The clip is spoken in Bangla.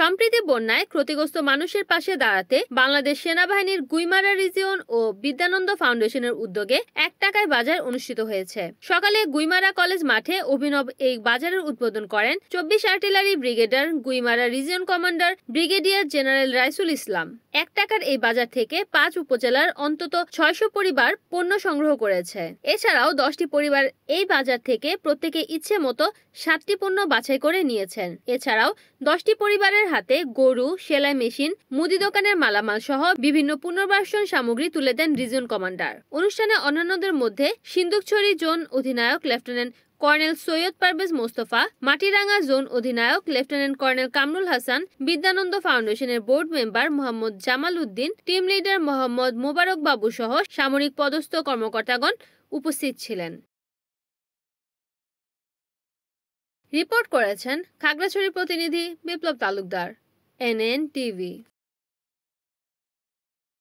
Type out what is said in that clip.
সম্প্রতি বন্যায় ক্ষতিগ্রস্ত মানুষের পাশে দাঁড়াতে বাংলাদেশ সেনাবাহিনীর গুইমারা রিজিয়ন ও বিদ্যানন্দ ফাউন্ডেশনের উদ্যোগে 1 টাকায় বাজার অনুষ্ঠিত হয়েছে। সকালে গুইমারা কলেজ মাঠে অভিনব এই বাজারের উদ্বোধন করেন 24 artillery brigade Guimara region commander brigadier general Raisul Islam. 1 টাকার এই বাজার থেকে 5 উপজেলার অন্তত 600 পরিবার পণ্য সংগ্রহ করেছে। এছাড়াও 10টি পরিবার এই বাজার থেকে প্রত্যেকে ইচ্ছে মতো 7টি পণ্য বাছাই করে নিয়েছেন। এছাড়াও 10টি পরিবারের হাতে গরু, সেলাই মেশিন, মুদি দোকানের মালামাল সহ বিভিন্ন পুনর্বাসন সামগ্রী তুলে দেন রিজিয়ন কমান্ডার। অনুষ্ঠানে অন্যান্যদের মধ্যে সিন্দুকছড়ি জোন অধিনায়ক lieutenant colonel Syed Parvez Mostafa, Matiranga zone অধিনায়ক লেফটেন্যান্ট কর্নেল কামরুল হাসান, বিদ্যানন্দ ফাউন্ডেশনের board member Mohammad Jamal Uddin, team leader Mohammad Mobarak Babu সহ সামরিক পদস্থ কর্মকর্তাগণ উপস্থিত ছিলেন। রিপোর্ট করেছেন খাগড়াছড়ি প্রতিনিধি বিপ্লব তালুকদার, NN টিভি।